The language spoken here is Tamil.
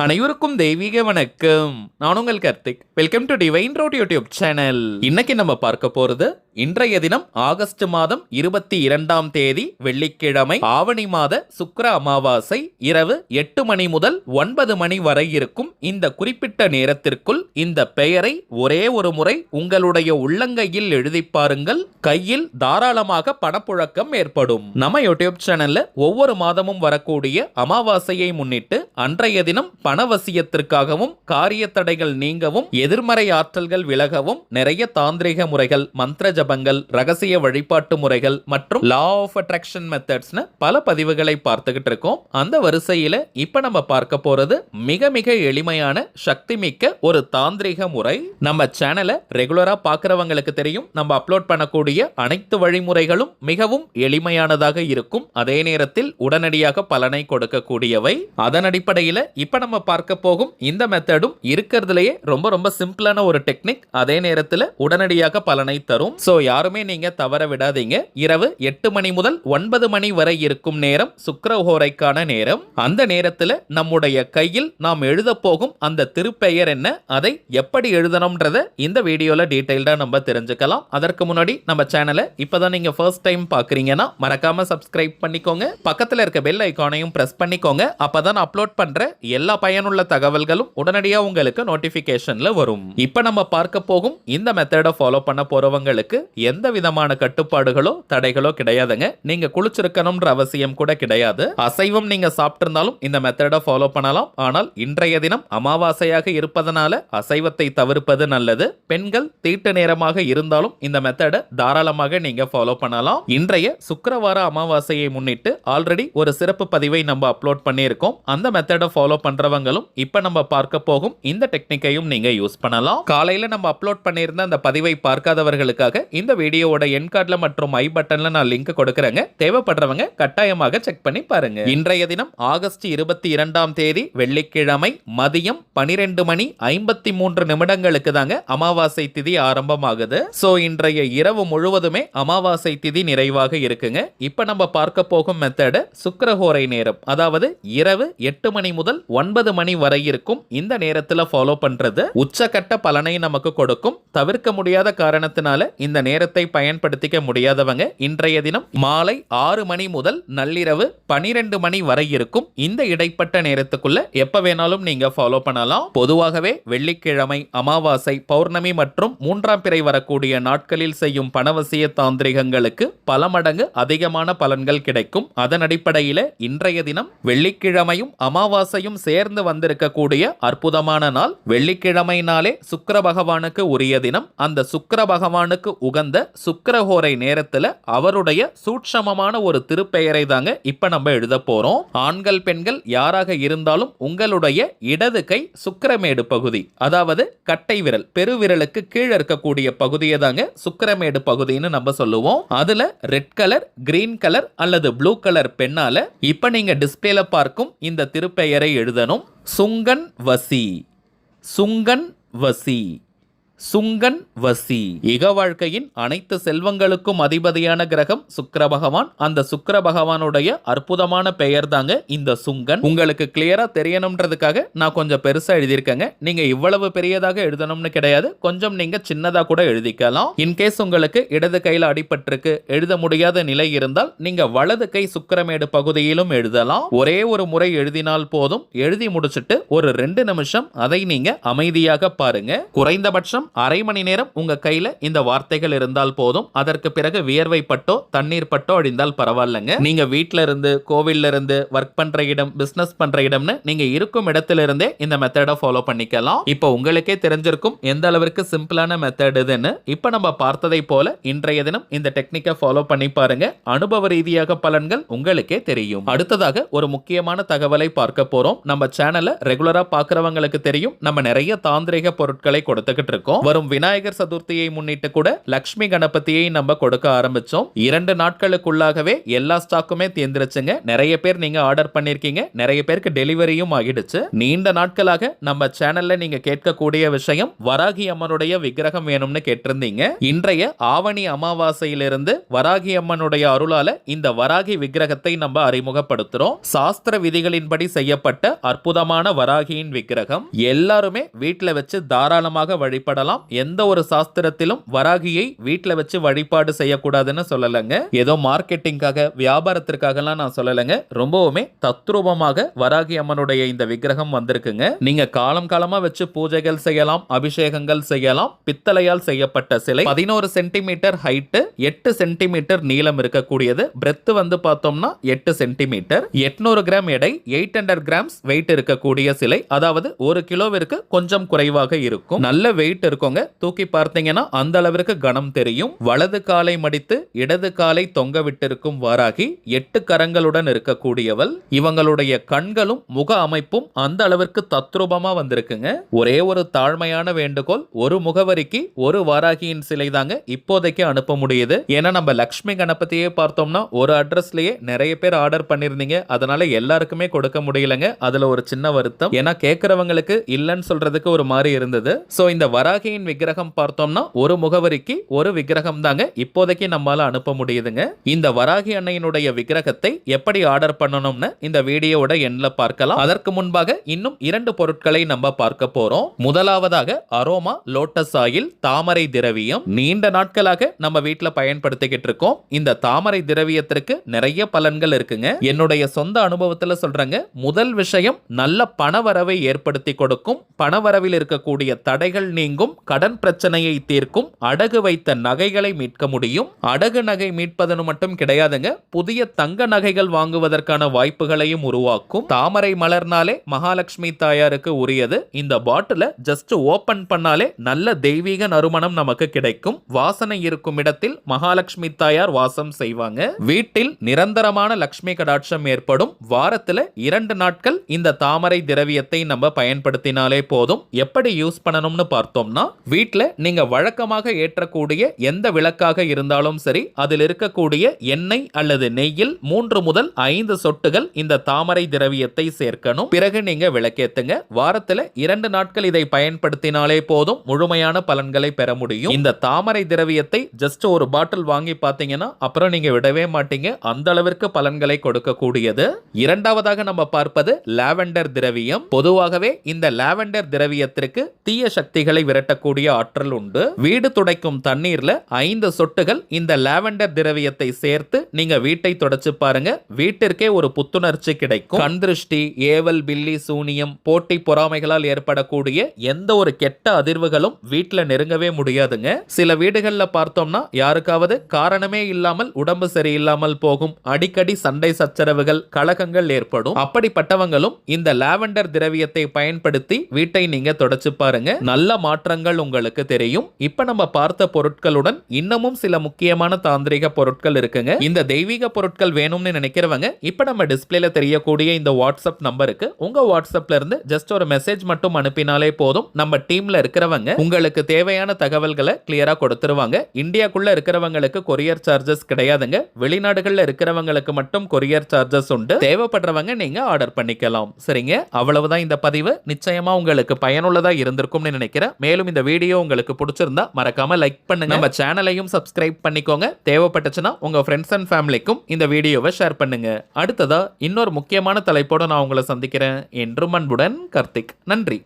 அனைவருக்கும் தெய்வீக வணக்கம். நான் உங்கள் Karthik. Welcome to divine road YouTube channel. இன்னைக்கு நம்ம பார்க்க போறது இன்றைய தினம் ஆகஸ்ட் மாதம் 22ஆம் தேதி வெள்ளிக்கிழமை, ஆவணி மாத சுக்கிர அமாவாசை. இரவு 8 மணி முதல் 9 மணி வரை இருக்கும் இந்த குறிப்பிட்ட நேரத்திற்குள் இந்த பெயரை ஒரே ஒரு முறை உங்களுடைய உள்ளங்கையில் எழுதி பாருங்கள். கையில் தாராளமாக பணப்புழக்கம் ஏற்படும். நம்ம யூடியூப் சேனல்ல ஒவ்வொரு மாதமும் வரக்கூடிய அமாவாசையை முன்னிட்டு அன்றைய தினம் பணவசியத்திற்காகவும் காரிய தடைகள் நீங்கவும் எதிர்மறை ஆற்றல்கள் விலகவும் நிறைய தாந்திரிக முறைகள், மந்திர ஜபங்கள், ரகசிய வழிபாட்டு முறைகள் மற்றும் லா ஆஃப் அட்ராக்ஷன் மெத்தட்ஸ்னு பல பதிவுகளை பார்த்துக்கிட்டு இருக்கோம். அந்த வரிசையில இப்ப நம்ம பார்க்க போறது மிக மிக எளிமையான சக்தி மிக்க ஒரு தாந்திரிக முறை. நம்ம சேனலை ரெகுலரா பார்க்கிறவங்களுக்கு தெரியும், நம்ம அப்லோட் பண்ணக்கூடிய அனைத்து வழிமுறைகளும் மிகவும் எளிமையானதாக இருக்கும். அதே நேரத்தில் உடனடியாக பலனை கொடுக்கக்கூடியவை. அதன் அடிப்படையில் இப்ப நம்ம பார்க்க போகும் இந்த மெத்தடும் இருக்கிறதுலயே ரொம்ப ரொம்ப சிம்பிளான ஒரு டெக்னிக். அதே நேரத்தில் உடனடியாக பலனை தரும். சோ யாருமே நீங்க தவற விடாதீங்க. இரவு 8 மணி முதல் 9 மணி வரை இருக்கும் நேரம் சுக்கிரஹோரைக்கான நேரம். அந்த நேரத்தில் நம்முடைய கையில் நாம் எழுத போகும் அந்த திருப்பெயர் என்ன, அதை எப்படி எழுதணும்ன்றத இந்த வீடியோல டீடைல்டா நம்ம தெரிஞ்சுக்கலாம். அதற்கு முன்னாடி நம்ம சேனலை இப்பதான் நீங்க ஃபர்ஸ்ட் டைம் பாக்குறீங்கன்னா மறக்காம சப்ஸ்கிரைப் பண்ணிக்கோங்க. பக்கத்துல இருக்க பெல் ஐகானையும் பிரஸ் பண்ணிக்கோங்க. அப்பதான் அப்லோட் பண்ற எல்லா பயனுள்ள தகவல்களும் உடனடியாக உங்களுக்கு நோட்டிபிகேஷன்ல வரும். இப்ப நம்ம பார்க்க போகும் இந்த மெத்தடை ஃபாலோ பண்ண போறவங்களுக்கு எந்த விதமான கட்டுப்பாடுகளோ தடைகளோ கிடையாதுங்க. நீங்க குளிச்சிருக்கணும்ன்ற அவசியம் கூட கிடையாது. அசைவம் நீங்க சாப்பிட்டிருந்தாலும் இந்த மெத்தடை ஃபாலோ பண்ணலாம். ஆனால் இன்றைய தினம் அமாவாசையாக இருப்பதனால அசைவத்தை தவிர்ப்பது நல்லது. பெண்கள் தீட்டு நேரமாக இருந்தாலும் இந்த மெத்தடை தாராளமாக நீங்க ஃபாலோ பண்ணலாம். இன்றைய சுக்கிரவார அமாவாசையை முன்னிட்டு ஆல்ரெடி ஒரு சிறப்பு பதிவை நம்ம அப்லோட் பண்ணியிருக்கோம். அந்த மெத்தடை ஃபாலோ பண்றவங்களும் இப்ப நம்ம பார்க்க போகும் இந்த டெக்னிக்கையும் நீங்க யூஸ் பண்ணலாம். காலையில நம்ம அப்லோட் பண்ணியிருந்த அந்த பதிவை பார்க்காதவர்களுக்காக இந்த வீடியோவோட எண்ட் கார்டுல மற்றும் ஐ பட்டன்ல நான் லிங்க் கொடுக்கறேங்க. தேவைப்படுறவங்க கட்டாயமாக செக் பண்ணி பாருங்க. இன்றைய தினம் ஆகஸ்ட் 22ஆம் தேதி வெள்ளிக்கிழமை மதியம் 12 மணி 53 நிமிடங்களுக்கு தாங்க அமாவாசை திதி ஆரம்பமாகுது. சோ இன்றைய இரவு முழுவதுமே அமாவாசை திதி நிறைவாக இருக்குங்க. இப்ப நம்ம பார்க்க போகும் மெத்தட் சுக்கிரஹோரை நேரம், அதாவது இரவு 8 மணி முதல் 9 மணி வரை இருக்கும் இந்த நேரத்தில் ஃபாலோ பண்றது உச்சகட்ட பலனை நமக்கு கொடுக்கும். தவிர்க்க முடியாத காரணத்தினால இந்த நேரத்தை பயன்படுத்திக்க முடியாதவங்க இன்றைய தினம் மாலை 6 மணி முதல் நள்ளிரவு 12 மணி வரை இருக்கும் இந்த இடைப்பட்ட நேரத்துக்குள்ள எப்ப வேணாலும் நீங்க ஃபாலோ பண்ணலாம். பொதுவாகவே வெள்ளிக்கிழமை, அமாவாசை, பௌர்ணமி மற்றும் 3ஆம் பிறை வரக்கூடிய நாட்களில் செய்யும் பணவசிய தாந்திரிகங்களுக்கு பல மடங்கு அதிகமான பலன்கள் கிடைக்கும். அதன் அடிப்படையில் இன்றைய தினம் வெள்ளிக்கிழமையும் அமாவாசையும் சேர்ந்து வந்திருக்கக்கூடிய அற்புதமான நாள். வெள்ளிக்கிழமை நாளே சுக்கிர பகவானுக்கு உரிய தினம். அந்த சுக்கிர பகவானுக்கு உகந்த சுக்கிரஹோரை நேரத்துல அவருடைய சூட்சமமான ஒரு திருப்பெயரை தாங்க இப்ப நம்ம எழுத போறோம். ஆண்கள் பெண்கள் யாராக இருந்தாலும் உங்களுடைய இடது கை சுக்கிரமேடு பகுதி, அதாவது கட்டை விரல் பெருவிரலுக்கு கீழே இருக்கக்கூடிய பகுதியை தாங்க சுக்கிரமேடு பகுதின்னு நம்ம சொல்லுவோம். அதுல ரெட் கலர், கிரீன் கலர் அல்லது ப்ளூ கலர் பெண்ணால இப்ப நீங்க டிஸ்பிளேல பார்க்கும் இந்த திருப்பெயரை எழுதணும். சுங்கன் வசி, சுங்கன் வசி, சுங்கன் வசி. இக வாழ்க்கையின் அனைத்து செல்வங்களுக்கும் அதிபதியான கிரகம் சுக்கிர பகவான். அந்த சுக்கிர பகவானுடைய அற்புதமான பெயர் தாங்க இந்த சுங்கன். உங்களுக்கு கிளியரா தெரியணும்ன்றதுக்காக நான் கொஞ்சம் பெருசா எழுதியிருக்கேங்க. நீங்க இவ்வளவு பெரியதாக எழுதணும்னு கிடையாது, கொஞ்சம் நீங்க சின்னதா கூட எழுதிக்கலாம். இன்கேஸ் உங்களுக்கு இடது கையில அடிபட்டிருக்கு, எழுத முடியாத நிலை இருந்தால் நீங்க வலது கை சுக்கிரமேடு பகுதியிலும் எழுதலாம். ஒரே ஒரு முறை எழுதினால் போதும். எழுதி முடிச்சிட்டு ஒரு 2 நிமிஷம் அதை நீங்க அமைதியாக பாருங்க. குறைந்தபட்சம் அரை மணி நேரம் உங்க கையில இந்த வார்த்தைகள் இருந்தால் போதும். அதற்கு பிறகு வியர்வை பட்டோ தண்ணீர் பட்டோ அடிந்தால் பரவாயில்லைங்க. நீங்க வீட்ல இருந்து, கோவில்ல இருந்து, ஒர்க் பண்ற இடம், பிசினஸ் பண்ற இடம்னு நீங்க இருக்கும் இடத்துல இருந்தே இந்த மெத்தடை ஃபாலோ பண்ணிக்கலாம். இப்போ உங்களுக்கே தெரிஞ்சிருக்கும் எந்த அளவிற்கு சிம்பிளான மெத்தட் இதுன்னு. இப்போ நம்ம பார்த்ததை போல இன்றைய தினம் இந்த டெக்னிக்கை ஃபாலோ பண்ணி பாருங்க. அனுபவ ரீதியாக பலன்கள் உங்களுக்கே தெரியும். அடுத்ததாக ஒரு முக்கியமான தகவலை பார்க்க போறோம். நம்ம சேனலை ரெகுலரா பார்க்கிறவங்களுக்கு தெரியும், நம்ம நிறைய தாந்திரிக பொருட்களை கொடுத்துக்கிட்டு இருக்கோம். இருந்தோம். வரும் விநாயகர் சதுர்த்தியை முன்னிட்டு கூட லட்சுமி கணபதியை நம்ம கொடுக்க ஆரம்பிச்சோம். 2 நாட்களுக்குள்ளாகவே எல்லா ஸ்டாக்குமே தீர்ந்துருச்சுங்க. நிறைய பேர் நீங்க ஆர்டர் பண்ணிருக்கீங்க, நிறைய பேருக்கு டெலிவரியும் ஆகிடுச்சு. நீண்ட நாட்களாக நம்ம சேனல்ல நீங்க கேட்கக்கூடிய விஷயம் வராகி அம்மனுடைய விக்கிரகம் வேணும்னு கேட்டிருந்தீங்க. இன்றைய ஆவணி அமாவாசையிலிருந்து வராகி அம்மனுடைய அருளால இந்த வராகி விக்கிரகத்தை நம்ம அறிமுகப்படுத்துறோம். சாஸ்திர விதிகளின்படி செய்யப்பட்ட அற்புதமான வராகியின் விக்கிரகம் எல்லாருமே வீட்டில் வச்சு தாராளமாக வழிபடலாம். எந்த ஒரு சாஸ்திரத்திலும் வராகியை வீட்டில் வச்சு வழிபாடு செய்யக்கூடாதுன்னு சொல்லலைங்க. ஏதோ மார்க்கெட்டிங்காக வியாபாரத்திற்காகலாம் நான் சொல்லலைங்க. ரொம்பவுமே தத்ரூபமாக வராகி அம்மனுடைய இந்த விக்கிரகம் வந்திருக்குங்க. நீங்க காலம் காலமா வச்சு பூஜைகள் செய்யலாம், அபிஷேகங்கள் செய்யலாம். பித்தளையால் செய்யப்பட்ட சிலை 11 சென்டிமீட்டர் ஹைட், 8 சென்டிமீட்டர் நீளம் இருக்கக்கூடியது. பிரெத் வந்து பார்த்தோம்னா 8 சென்டிமீட்டர், 800 கிராம் எடை, 800 கிராம்ஸ் வெயிட் இருக்கக்கூடிய சிலை. அதாவது 1 கிலோவிற்கு கொஞ்சம் குறைவாக இருக்கும். நல்ல வெயிட் இருக்குங்க. தூக்கி பார்த்தீங்கன்னா அந்த அளவிற்கு கனம் தெரியும். வலது காலை மடித்து இடது காலை தொங்க விட்டிருக்கும் வாராகி 8 கரங்களுடன் இருக்கக்கூடியவள். இவங்களுடைய கண்களும் முக அமைப்பும் அந்த அளவிற்கு தத்ரூபமா வந்திருக்குங்க. ஒரே ஒரு தாழ்மையான வேண்டுகோள், ஒரு முகவரிக்கு ஒரு வாராகியின் சிலை தாங்க இப்போதைக்கு அனுப்ப முடியுது. ஏன்னா நம்ம லட்சுமி கணபதியே பார்த்தோம்னா ஒரு அட்ரஸ்லயே நிறைய பேர் ஆர்டர் பண்ணிருந்தீங்க. அதனால எல்லாருக்குமே கொடுக்க முடியலங்க. அதுல ஒரு சின்ன வருத்தம். ஏன்னா கேட்கறவங்களுக்கு இல்லன்னு சொல்றதுக்கு ஒரு மாதிரி இருந்தது. சோ இந்த வராகியின் விக்கிரகம் பார்த்தோம்னா ஒரு முகவரிக்கு ஒரு விக்கிரகம் தாங்க இப்போதைக்கு நம்மால அனுப்ப முடியுதுங்க. இந்த வராகி அன்னையினுடைய விக்கிரகத்தை எப்படி ஆர்டர் பண்ணணும்னு இந்த வீடியோவோட எண்ட்ல பார்க்கலாம். அதற்கு முன்பாக இன்னும் 2 பொருட்களை நம்ம பார்க்க போறோம். முதலாவதாக அரோமா லோட்டஸ் ஆயில் தாமரை திரவியம். நீண்ட நாட்களாக நம்ம வீட்டுல பயன்படுத்திக்கிட்டு இருக்கோம். இந்த தாமரை திரவியத்திற்கு நிறைய பலன்கள் இருக்குங்க. என்னுடைய சொந்த அனுபவத்துல சொல்றேங்க. முதல் விஷயம், நல்ல பணவரவை ஏற்படுத்தி கொடுக்கும். பணவரவில் இருக்கக்கூடிய தடைகள் நீங்கும். கடன் பிரச்சனையை தீர்க்கும். அடகு வைத்த நகைகளை மீட்க முடியும். அடகு நகை மீட்பதனு மட்டும் கிடையாதுங்க, புதிய தங்க நகைகள் வாங்குவதற்கான வாய்ப்புகளையும் உருவாக்கும். தாமரை மலர்னாலே மகாலட்சுமி தாயாருக்கு உரியது. இந்த பாட்டில ஜஸ்ட் ஓபன் பண்ணாலே நல்ல தெய்வீக நறுமணம் நமக்கு கிடைக்கும். வாசனை இருக்கும் இடத்தில் மகாலட்சுமி தாயார் வாசம் செய்வாங்க. வீட்டில் நிரந்தரமான லட்சுமி கடாட்சம் ஏற்படும். வாரத்துல 2 நாட்கள் இந்த தாமரை திரவியத்தை நம்ம பயன்படுத்தினாலே போதும். எப்படி யூஸ் பண்ணணும்னு பார்த்தோம்னா, வீட்டில் நீங்க வழக்கமாக ஏற்றக்கூடிய எந்த விளக்காக இருந்தாலும் சரி, அதில் இருக்கக்கூடிய எண்ணெய் அல்லது நெய்யில் 3 முதல் 5 சொட்டுகள் இந்த தாமரை திரவியத்தை சேர்க்கணும். பிறகு நீங்க விளக்கேத்துங்க. வாரத்துல 2 நாட்கள் இதை பயன்படுத்தினாலே போதும், முழுமையான பலன்களை பெற முடியும். இந்த தாமரை திரவியத்தை ஜஸ்ட் ஒரு பாட்டில் வாங்கி பார்த்தீங்கன்னா அப்புறம் நீங்க விடவே மாட்டீங்க. அந்த அளவிற்கு பலன்களை கொடுக்கக்கூடியது. இரண்டாவதாக நம்ம பார்ப்பது லாவெண்டர் திரவியம். பொதுவாகவே இந்த லாவெண்டர் திரவியத்திற்கு தீய சக்திகளை விரட்டக்கூடிய ஆற்றல் உண்டு. வீடு துடைக்கும் தண்ணீர்ல 5 சொட்டுகள் இந்த லாவெண்டர் திரவியத்தை சேர்த்து நீங்க வீட்டை தொடச்சு பாருங்க. வீட்டிற்கே ஒரு புத்துணர்ச்சி கிடைக்கும். கண் திருஷ்டி, ஏவல், பில்லி, சூனியம், போட்டி பொறாமைகளால் ஏற்படக்கூடிய எந்த ஒரு கெட்ட அதிர்வுகளும் வீட்டில் நெருங்கவே முடியாதுங்க. சில வீடுகள்ல பார்த்தோம்னா யாருக்காவது காரணமே இல்லாமல் உடம்பு சரியில்லாமல் போகும். அடிக்கடி சண்டை சச்சரவுகள், கலகங்கள் ஏற்படும். அப்படிப்பட்டவங்களும் இந்த லாவெண்டர் திரவியத்தை பயன்படுத்தி வீட்டை நீங்க தொடச்சு பாருங்க. நல்ல மாற்றங்கள் உங்களுக்கு தெரியும். இப்ப நம்ம பார்த்த பொருட்களுடன் இன்னமும் சில முக்கியமான தாந்திரிக பொருட்கள் இருக்குங்க. இந்த தெய்வீக பொருட்கள் வேணும்னு நினைக்கிறவங்க இப்ப நம்ம டிஸ்பிளேல தெரியக்கூடிய இந்த வாட்ஸ்அப் நம்பருக்கு உங்க வாட்ஸ்அப்ல இருந்து ஜஸ்ட் ஒரு மெசேஜ் மட்டும் அனுப்பினாலே போதும். நம்ம டீம்ல இருக்கிறவங்க உங்களுக்கு தேவையான தகவல்களை கிளியரா கொடுத்துருவாங்க. இந்தியாக்குள்ள இருக்கிறவங்களுக்கு கொரியர் சார்ஜஸ் கிடையாதுங்க. வெளிநாடுகள்ல இருக்கிறவங்களுக்கு மட்டும் கொரியர் சார்ஜஸ் உண்டு. தேவைப்படுறவங்க நீங்க ஆர்டர் பண்ணிக்கலாம். சரிங்க, அவ்வளவுதான் இந்த பதிவு. நிச்சயமா உங்களுக்கு பயனுள்ளதா இருந்திருக்கும்னு நினைக்கிறேன். மேலும் இந்த வீடியோ உங்களுக்கு பிடிச்சிருந்தா மறக்காம லைக் பண்ணுங்க. நம்ம சேனலையும் சப்ஸ்கிரைப் பண்ணிக்கோங்க. தேவைப்பட்டுச்சுன்னா உங்க ஃப்ரெண்ட்ஸ் அண்ட் ஃபேமிலிக்கும் இந்த வீடியோவை ஷேர் பண்ணுங்க. அடுத்ததா இன்னொரு முக்கியமான தலைப்போட நான் உங்களை சந்திக்கிறேன். என்றும் அன்புடன் கார்த்திக். நன்றி.